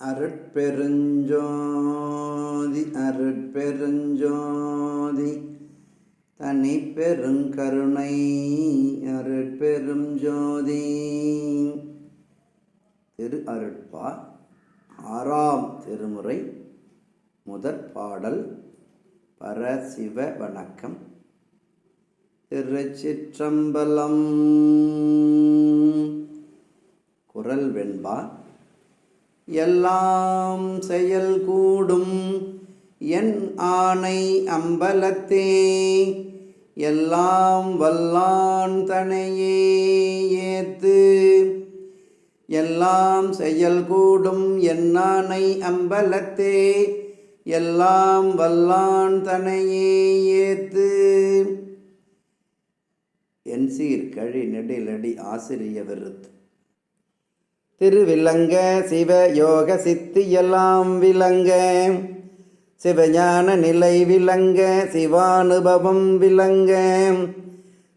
அருட்பெருஞ்சோதி அருட்பெருஞ்சோதி தனி பெருங்கருணை அருட்பெரும் ஜோதி. திரு அருட்பா 6ஆம் திருமுறை முதற் பாடல். பரசிவ வணக்கம். திருச்சிற்றம்பலம். குரல் வெண்பா. எல்லாம் செயல் கூடும் என் ஆணை அம்பலத்தே, எல்லாம் வல்லான் தனையே ஏத்து. எல்லாம் செயல் கூடும் என் ஆணை அம்பலத்தே, எல்லாம் வல்லான் தனையே ஏத்து. என் சீர் கழி நெடிலடி ஆசிரிய விருத்து. திருவிலங்க சிவ யோக சித்தி எல்லாம் விளங்க, சிவஞான நிலை விளங்க, சிவானுபவம் விளங்க.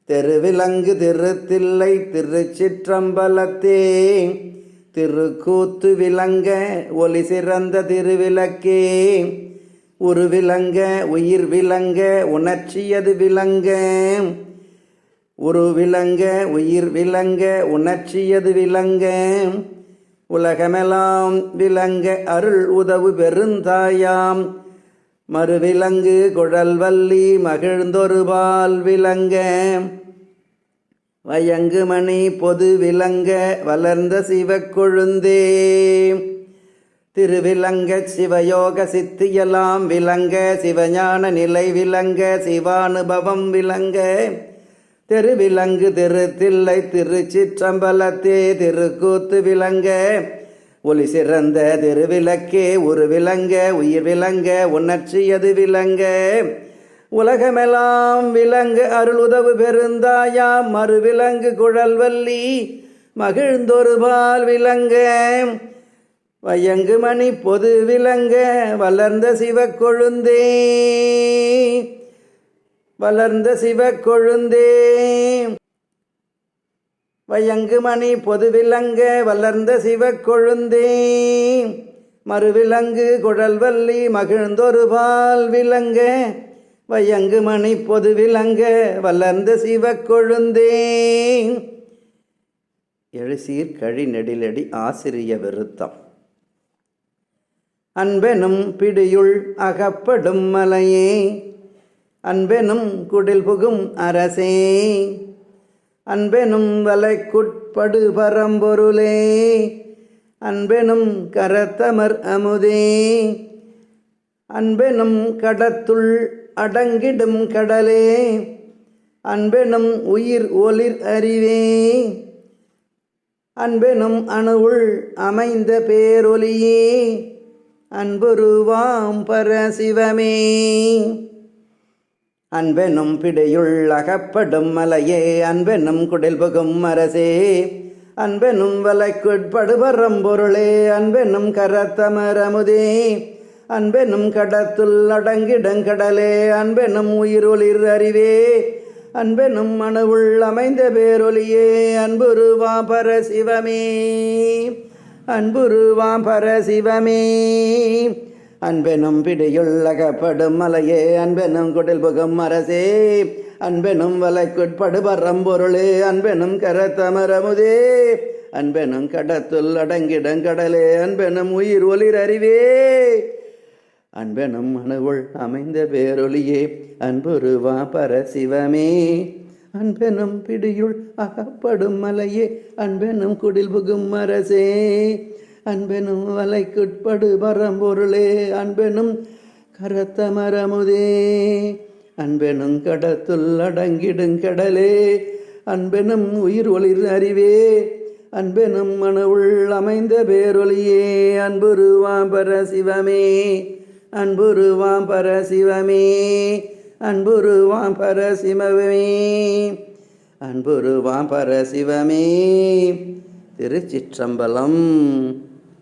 திருவிலங்கு திருத்தில்லை திருச்சிற்றம்பலத்தே, திருக்கூத்து விளங்க ஒளி சிறந்த திருவிளக்கே. உருவிலங்க உயிர் விளங்க உணர்ச்சியது விளங்க, உருவிலங்க உயிர் விளங்க உணர்ச்சியது விளங்க. உலகமெல்லாம் விளங்க அருள் உதவு பெருந்தாயாம், மறுவிலங்கு குழல்வல்லி மகிழ்ந்தொருபால் விளங்க. வயங்குமணி பொது விளங்க வளர்ந்த சிவக்கொழுந்தே. திருவிலங்க சிவயோக சித்தியெல்லாம் விளங்க, சிவஞான நிலை விளங்க, சிவானுபவம் விளங்க. திருவிலங்கு திருத்தில்லை திருச்சிற்றம்பலத்தே, திருக்கூத்து விளங்க ஒளி சிறந்த திருவிளக்கே. ஒரு விளங்க உயிர் விளங்க உணர்ச்சியது விளங்க. உலகமெல்லாம் விளங்க அருள் உதவு பெருந்தாயாம், மறுவிலங்கு குழல்வல்லி மகிழ்ந்தொருபால் விளங்க. வயங்குமணி பொது விளங்க வளர்ந்த சிவக்கொழுந்தே, வளர்ந்த சிவக்கொழுந்தே. வயங்குமணி பொது விளங்க வளர்ந்த சிவக்கொழுந்தே, மறுவிலங்கு குழல்வல்லி மகிழ்ந்தொருபால் விளங்க. வயங்குமணி பொது விளங்க வளர்ந்த சிவக்கொழுந்தே. எழுசீர் கழி நெடிலடி ஆசிரிய விருத்தம். அன்பெனும் பிடியுள் அகப்படும் மலையே, அன்பெனும் குடில் புகும் அரசே. அன்பெனும் வலைக்குட்படு பரம்பொருளே, அன்பெனும் கரத்தமர் அமுதே. அன்பெனும் கடத்துள் அடங்கிடும் கடலே, அன்பெனும் உயிர் ஒளிர் அறிவே. அன்பெனும் அணுவுள் அமைந்த பேரொலியே, அன்புருவாம் பரசிவமே. அன்பெனும் பிடியுள் அகப்படும் மலையே, அன்பெனும் குடில் புகும் அரசே. அன்பெனும் வலைக்குட்படு பரம்பொருளே, அன்பெனும் கரத்தமர் அமுதே. அன்பெனும் கடத்துள் அடங்கிடங்கடலே, அன்பெனும் உயிர் ஒளிர் அறிவே. அன்பெனும் அணுவுள் அமைந்த பேரொலியே, அன்புருவாம் பரசிவமே. அன்புருவாம் பரசிவமே. அன்பெனும் பிடியுள் அகப்படும் மலையே, அன்பெனும் குடில் புகும் அரசே. அன்பெனும் வலைக்குட்படு பரம்பொருளே, அன்பெனும் கரத்தமர் அமுதே. அன்பெனும் கடத்துள் அடங்கிடங்கடலே, அன்பெனும் உயிர் ஒளிர் அறிவே. அன்பெனும் அணுவுள் அமைந்த பேரொலியே, அன்புருவா பரசிவமே. அன்பெனும் பிடியுள் அகப்படும் மலையே, அன்பெனும் குடில் புகும் அரசே. அன்பெனும் வலைக்குட்படு பரம்பொருளே, அன்பெனும் கரத்தமர் அமுதே. அன்பெனும் கடத்துள் அடங்கிடுங்கடலே, அன்பெனும் உயிர் ஒளிர் அறிவே. அன்பெனும் அணுவுள் அமைந்த பேரொலியே, அன்புருவாம் பரசிவமே. அன்புருவாம் பரசிவமே. அன்புருவாம் பரசிவமே. அன்புருவாம் பரசிவமே. திருச்சிற்றம்பலம்.